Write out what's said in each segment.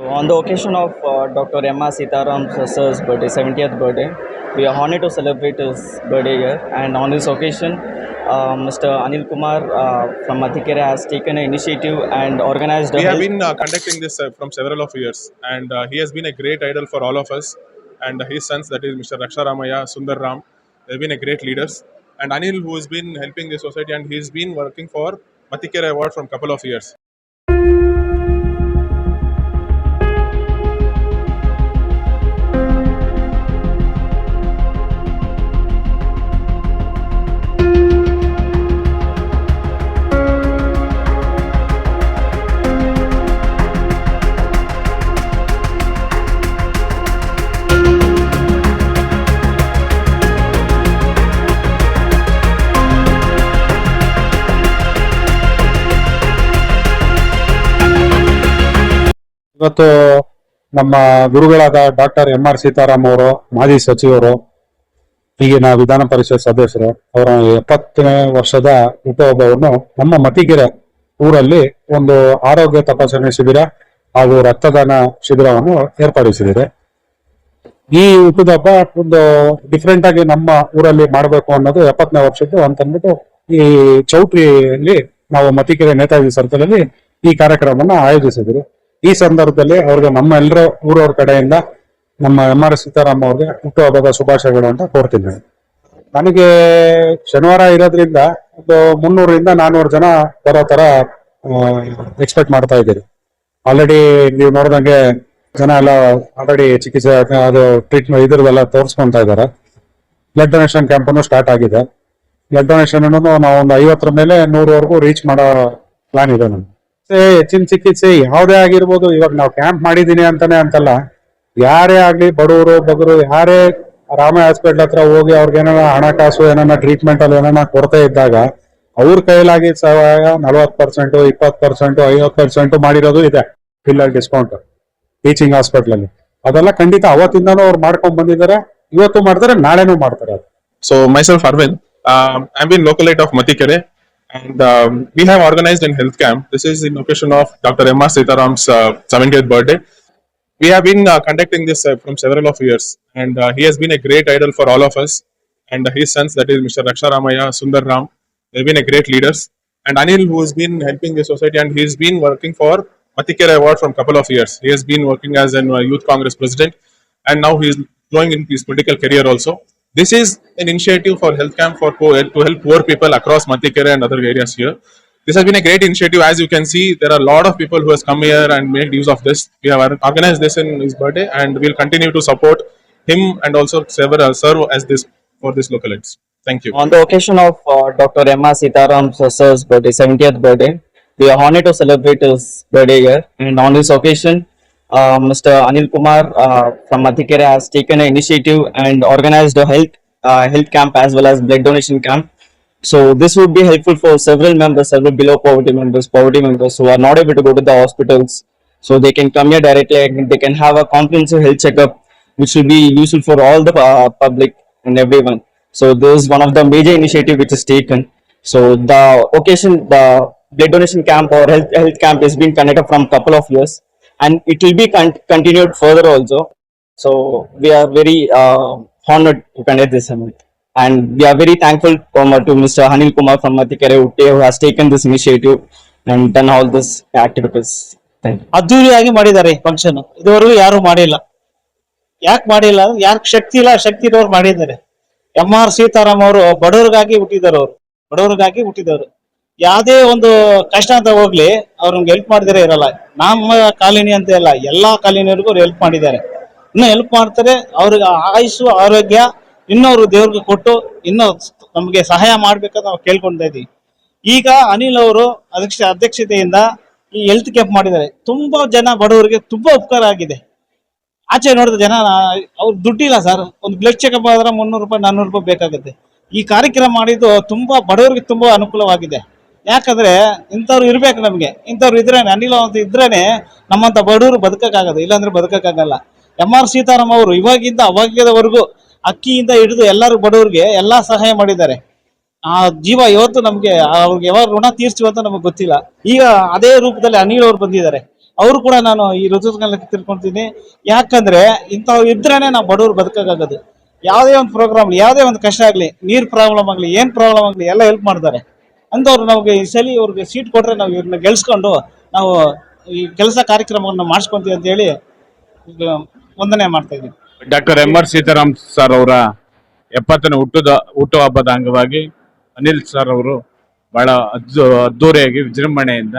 On the occasion of Dr. M.R. Sitaram sir's birthday, 70th birthday, we are honored to celebrate his birthday here. And on this occasion, Mr. Anil Kumar from Mathikere has taken an initiative and organized a We have health. been conducting this from several of years, and he has been a great idol for all of us. And his sons, that is Mr. Raksha Ramaya, Sundar Ram, they've been a great leaders. And Anil, who has been helping the society, and he's been working for Mathikere Award from couple of years. ಇವತ್ತು ನಮ್ಮ ಗುರುಗಳಾದ doctor MR. Sitaram ಅವರು, ಮಾಜಿ ಸಚಿವರು, ಈಗಿನ ವಿಧಾನ ಪರಿಷತ್ ಸದಸ್ಯರು, ಅವರ 70ನೇ ವರ್ಷದ ಹುಟ್ಟುಹಬ್ಬವನ್ನು ನಮ್ಮ ಮತಿಕೆರೆ ಊರಲ್ಲಿ ಒಂದು ಆರೋಗ್ಯ ತಪಾಸಣೆ ಶಿಬಿರ ಹಾಗೂ ರಕ್ತದಾನ ಶಿಬಿರವನ್ನು ಏರ್ಪಡಿಸಿದ್ದಾರೆ. ಈ ಹುಟ್ಟುಹಬ್ಬ ಒಂದು ಡಿಫ್ರೆಂಟ್ ಆಗಿ ನಮ್ಮ ಊರಲ್ಲಿ ಮಾಡಬೇಕು ಅನ್ನೋದು 70ನೇ ವರ್ಷದ್ದು ಅಂತಂದ್ಬಿಟ್ಟು ಈ ಚೌಟ್ರಿಯಲ್ಲಿ ನಾವು ಮತಿಕೆರೆ ನೇತಾಜಿ ಸರ್ಕಲ್ ಅಲ್ಲಿ ಈ ಕಾರ್ಯಕ್ರಮವನ್ನ ಆಯೋಜಿಸಿದ್ರು. ಈ ಸಂದರ್ಭದಲ್ಲಿ ಅವ್ರಿಗೆ ನಮ್ಮ ಎಲ್ಲರ ಊರವ್ರ ಕಡೆಯಿಂದ ನಮ್ಮ ಎಂ.ಆರ್. ಸೀತಾರಾಮ್ ಅವ್ರಿಗೆ ಹುಟ್ಟುಹಬ್ಬದ ಶುಭಾಶಯಗಳು ಅಂತ ಕೋರ್ತೀನಿ. ನನಗೆ ಶನಿವಾರ ಇರೋದ್ರಿಂದ ಒಂದು 300ರಿಂದ 400 ಜನ ಬರೋ ತರ ಎಕ್ಸ್ಪೆಕ್ಟ್ ಮಾಡ್ತಾ ಇದ್ದೀರಿ. ಆಲ್ರೆಡಿ ನೀವು ನೋಡಿದಂಗೆ ಜನ ಎಲ್ಲ ಆಲ್ರೆಡಿ ಚಿಕಿತ್ಸೆ ಅದು ಟ್ರೀಟ್ಮೆಂಟ್ ಇದ್ರದೆಲ್ಲ ತೋರಿಸ್ಕೊಂತ ಇದ್ದಾರೆ. ಬ್ಲಡ್ ಡೊನೇಷನ್ ಕ್ಯಾಂಪನ್ನು ಸ್ಟಾರ್ಟ್ ಆಗಿದೆ. ಬ್ಲಡ್ ಡೊನೇಷನ್ ಅನ್ನೋದು ನಾವು ಒಂದು 50 ಮೇಲೆ 100ವರೆಗೂ ರೀಚ್ ಮಾಡೋ ಪ್ಲಾನ್ ಇದೆ ನಮ್ಗೆ. ಹೆಚ್ಚಿನ ಚಿಕಿತ್ಸೆ ಯಾವುದೇ ಆಗಿರ್ಬೋದು. ಇವಾಗ ನಾವು ಕ್ಯಾಂಪ್ ಮಾಡಿದೀನಿ ಅಂತಾನೆ ಅಂತಲ್ಲ, ಯಾರೇ ಆಗ್ಲಿ, ಬಡವರು ಬಗರು ಯಾರೇ ರಾಮ ಹಾಸ್ಪಿಟಲ್ ಹತ್ರ ಹೋಗಿ ಅವ್ರಿಗೆ ಏನಾರ ಹಣಕಾಸು ಏನಾರ ಟ್ರೀಟ್ಮೆಂಟ್ ಅಲ್ಲಿ ಏನಾರ ಕೊರತೆ ಇದ್ದಾಗ ಅವ್ರ ಕೈಲಾಗಿ ಸಹಾಯ 40%, 20%, 50% ಮಾಡಿರೋದು ಇದೆ. ಫಿಲ್ಲರ್ ಡಿಸ್ಕೌಂಟ್ ಟೀಚಿಂಗ್ ಹಾಸ್ಪಿಟಲ್ ಅಲ್ಲಿ ಅದೆಲ್ಲ ಖಂಡಿತ ಅವತ್ತಿಂದಾನು ಅವ್ರು ಮಾಡ್ಕೊಂಡ್ ಬಂದಿದ್ದಾರೆ. ಇವತ್ತು ಮಾಡ್ತಾರೆ, ನಾಳೆನೂ ಮಾಡ್ತಾರೆ. So myself Arvind, I'm been localite of Mathikere, and we have organized in health camp. This is in occasion of Dr. M.R. Sitaram's 70th birthday. We have been conducting this from several of years, and he has been a great idol for all of us. And his sons, that is Mr. Raksha Ramaya, Sundar Ram, they've been a great leaders. And Anil, who has been helping the society, and he's been working for Mathikere Award from couple of years. He has been working as a youth congress president, and now he is going in his political career also. This is an initiative for health camp for to help poor people across Mathikere and other areas here. This has been a great initiative. As you can see, there are a lot of people who has come here and made use of this. We have organized this in his birthday, and we'll continue to support him and also serve as this for this localites. Thank you. On the occasion of Dr. M.R. Sitaram sir's birthday, 70th birthday, we are honored to celebrate his birthday here. And on this occasion, Mr. Anil Kumar from Mathikere has taken an initiative and organized a health camp as well as blood donation camp. So this would be helpful for several members, several below poverty members who are not able to go to the hospitals. So they can come here directly and they can have a comprehensive health checkup, which will be useful for all the public and everyone. So this is one of the major initiative which is taken. So the occasion, the blood donation camp or health camp is being conducted from couple of years, and it will be continued further also. So we are very honored to conduct this event. And we are very thankful to Mr. Anil Kumar from Mathikere who has taken this initiative and done all this activities. Thank you. ಅದ್ದೂರಿಯಾಗಿ ಮಾಡಿದ್ದಾರೆ function. ಇದುವರೆಗೂ ಯಾರು ಮಾಡಿಲ್ಲ. ಯಾಕೆ ಮಾಡಿಲ್ಲ? ಯಾರು ಶಕ್ತಿ ಇಲ್ಲ, ಶಕ್ತಿ ಇರೋರು ಮಾಡಿದ್ದಾರೆ. ಎಂ.ಆರ್. ಸೀತಾರಾಮ್ ಅವರು ಬಡವರಿಗಾಗಿ ಹುಟ್ಟಿದವರು. ಯಾವುದೇ ಒಂದು ಕಷ್ಟ ಅಂತ ಹೋಗ್ಲಿ, ಅವ್ರಿಗೆ ಹೆಲ್ಪ್ ಮಾಡಿದರೆ ಇರಲ್ಲ. ನಮ್ಮ ಕಾಲೋನಿ ಅಂತ ಇಲ್ಲ, ಎಲ್ಲಾ ಕಾಲೋನಿಯವ್ರಿಗೂ ಹೆಲ್ಪ್ ಮಾಡಿದ್ದಾರೆ. ಇನ್ನು ಹೆಲ್ಪ್ ಮಾಡ್ತಾರೆ. ಅವ್ರಿಗೆ ಆಯುಷು, ಆರೋಗ್ಯ ಇನ್ನೊರು ದೇವ್ರಿಗೆ ಕೊಟ್ಟು ಇನ್ನೂ ನಮ್ಗೆ ಸಹಾಯ ಮಾಡ್ಬೇಕಂತ ನಾವು ಕೇಳ್ಕೊಳ್ತಾ ಇದೀವಿ. ಈಗ ಅನಿಲ್ ಅವರು ಅಧ್ಯಕ್ಷತೆಯಿಂದ ಈ ಹೆಲ್ತ್ ಕ್ಯಾಂಪ್ ಮಾಡಿದ್ದಾರೆ. ತುಂಬಾ ಜನ ಬಡವರಿಗೆ ತುಂಬಾ ಉಪಕಾರ ಆಗಿದೆ. ಆಚೆ ನೋಡಿದ ಜನ ಅವ್ರು ದುಡ್ಡಿಲ್ಲ ಸರ್, ಒಂದು ಬ್ಲಡ್ ಚೆಕಪ್ ಆದ್ರೆ 300 ರೂಪಾಯಿ 400 ರೂಪಾಯಿ ಬೇಕಾಗುತ್ತೆ. ಈ ಕಾರ್ಯಕ್ರಮ ಮಾಡಿದ್ದು ತುಂಬಾ ಬಡವರಿಗೆ ತುಂಬಾ ಅನುಕೂಲವಾಗಿದೆ. ಯಾಕಂದ್ರೆ ಇಂಥವ್ರು ಇರ್ಬೇಕು ನಮ್ಗೆ. ಇಂಥವ್ರು ಇದ್ರೇನೆ, ಅನಿಲ್ ಅಂತ ಇದ್ರೇನೆ ನಮ್ಮಂತ ಬಡವರು ಬದುಕಕ್ಕಾಗದು, ಇಲ್ಲಾಂದ್ರೆ ಬದುಕಕ್ಕಾಗಲ್ಲ. ಎಂ.ಆರ್. ಸೀತಾರಾಮ್ ಅವರು ಇವಾಗಿಂದ ಅವಾಗ್ಯದವರೆಗೂ ಅಕ್ಕಿಯಿಂದ ಹಿಡಿದು ಎಲ್ಲರೂ ಬಡವರಿಗೆ ಎಲ್ಲಾ ಸಹಾಯ ಮಾಡಿದ್ದಾರೆ. ಆ ಜೀವ ಇವತ್ತು ನಮ್ಗೆ ಅವ್ರಿಗೆ ಯಾವಾಗ ಋಣ ತೀರ್ಸ್ತೀವಿ ಅಂತ ನಮಗೆ ಗೊತ್ತಿಲ್ಲ. ಈಗ ಅದೇ ರೂಪದಲ್ಲಿ ಅನಿಲ್ ಅವರು ಬಂದಿದ್ದಾರೆ. ಅವರು ಕೂಡ ನಾನು ಈ ಋತುಕಾಲಕ್ಕೆ ತಿಳ್ಕೊಳ್ತೀನಿ. ಯಾಕಂದ್ರೆ ಇಂಥವು ಇದ್ರೇನೆ ನಾವು ಬಡವರು ಬದುಕಾಗದು. ಯಾವುದೇ ಒಂದು ಪ್ರೋಗ್ರಾಮ್, ಯಾವುದೇ ಒಂದು ಕಷ್ಟ ಆಗ್ಲಿ, ನೀರ್ ಪ್ರಾಬ್ಲಮ್ ಆಗ್ಲಿ, ಏನ್ ಪ್ರಾಬ್ಲಮ್ ಆಗ್ಲಿ, ಎಲ್ಲ ಹೆಲ್ಪ್ ಮಾಡ್ತಾರೆ. ಅಂತವ್ರು ನಮ್ಗೆ ಈ ಸಲ ಇವ್ರಿಗೆ ಸೀಟ್ ಕೊಟ್ರೆ ನಾವು ಇವ್ರನ್ನ ಗೆಲ್ಸ್ಕೊಂಡು ನಾವು ಈ ಕೆಲಸ ಕಾರ್ಯಕ್ರಮವನ್ನು ಮಾಡಿಸ್ಕೊಂತೀವಿ ಅಂತ ಹೇಳಿ ವಂದನೆ ಮಾಡ್ತಾ ಇದ್ದೀನಿ. Doctor M R Sitaram sir ಅವರ 70ನೇ ಹುಟ್ಟುಹಬ್ಬದ ಅಂಗವಾಗಿ ಅನಿಲ್ ಸರ್ ಅವರು ಬಹಳ ಅದ್ದೂರಿಯಾಗಿ ವಿಜೃಂಭಣೆಯಿಂದ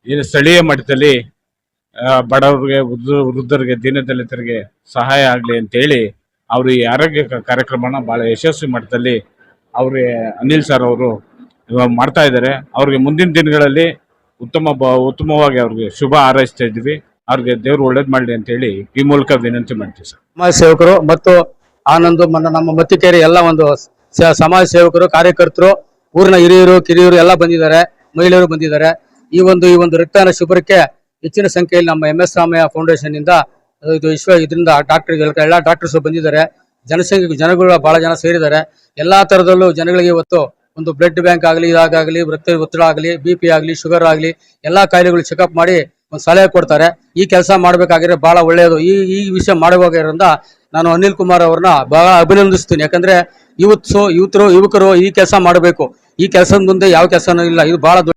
ಏನು ಸ್ಥಳೀಯ ಮಟ್ಟದಲ್ಲಿ ಬಡವರಿಗೆ, ವೃದ್ಧರಿಗೆ, ದೀನದಲಿತರಿಗೆ ಸಹಾಯ ಆಗಲಿ ಅಂತೇಳಿ ಅವರು ಈ ಆರೋಗ್ಯ ಕಾರ್ಯಕ್ರಮನ ಬಹಳ ಯಶಸ್ವಿ ಮಟ್ಟದಲ್ಲಿ ಅವ್ರಿಗೆ ಅನಿಲ್ ಸರ್ ಅವರು ಮಾಡ್ತಾ ಇದ್ದಾರೆ. ಅವ್ರಿಗೆ ಮುಂದಿನ ದಿನಗಳಲ್ಲಿ ಉತ್ತಮವಾಗಿ ಅವ್ರಿಗೆ ಶುಭ ಹಾರೈಸ್ತಾ ಇದ್ವಿ. ಅವ್ರಿಗೆ ದೇವ್ರು ಒಳ್ಳೇದ್ ಮಾಡಲಿ ಅಂತ ಹೇಳಿ ಈ ಮೂಲಕ ವಿನಂತಿ ಮಾಡ್ತೀವಿ ಸರ್. ಸಮಾಜ ಸೇವಕರು ಮತ್ತು ಆನಂದ್ ನಮ್ಮ ಮತ್ತಿಕೆರೆ ಎಲ್ಲ ಒಂದು ಸಮಾಜ ಸೇವಕರು, ಕಾರ್ಯಕರ್ತರು, ಊರಿನ ಹಿರಿಯರು, ಕಿರಿಯರು ಎಲ್ಲ ಬಂದಿದ್ದಾರೆ, ಮಹಿಳೆಯರು ಬಂದಿದ್ದಾರೆ. ಈ ಒಂದು ರಕ್ತದಾನ ಶಿಬಿರಕ್ಕೆ ಹೆಚ್ಚಿನ ಸಂಖ್ಯೆಯಲ್ಲಿ ನಮ್ಮ MS ರಾಮಯ್ಯ ಫೌಂಡೇಶನ್ ಇಂದ ಇದರಿಂದ ಎಲ್ಲ ಡಾಕ್ಟರ್ಸ್ ಬಂದಿದ್ದಾರೆ. ಜನಗಳು ಬಹಳ ಜನ ಸೇರಿದ್ದಾರೆ. ಎಲ್ಲಾ ತರದಲ್ಲೂ ಜನಗಳಿಗೆ ಇವತ್ತು ಒಂದು ಬ್ಲಡ್ ಬ್ಯಾಂಕ್ ಆಗಲಿ, ಇದಾಗಲಿ, ರಕ್ತ ಒತ್ತಡ ಆಗಲಿ, BP ಆಗಲಿ, ಶುಗರ್ ಆಗಲಿ, ಎಲ್ಲಾ ಕಾಯಿಲೆಗಳು ಚೆಕಪ್ ಮಾಡಿ ಒಂದು ಸಲಹೆ ಕೊಡ್ತಾರೆ. ಈ ಕೆಲಸ ಮಾಡ್ಬೇಕಾಗಿದ್ರೆ ಬಹಳ ಒಳ್ಳೆಯದು. ಈ ವಿಷಯ ಮಾಡುವಾಗಿರೋದ್ರಿಂದ ನಾನು ಅನಿಲ್ ಕುಮಾರ್ ಅವ್ರನ್ನ ಬಹಳ ಅಭಿನಂದಿಸ್ತೀನಿ. ಯಾಕಂದ್ರೆ ಯುವಕರು ಈ ಕೆಲಸ ಮಾಡಬೇಕು. ಈ ಕೆಲಸದ ಮುಂದೆ ಯಾವ ಕೆಲಸನೂ ಇಲ್ಲ. ಇದು ಬಹಳ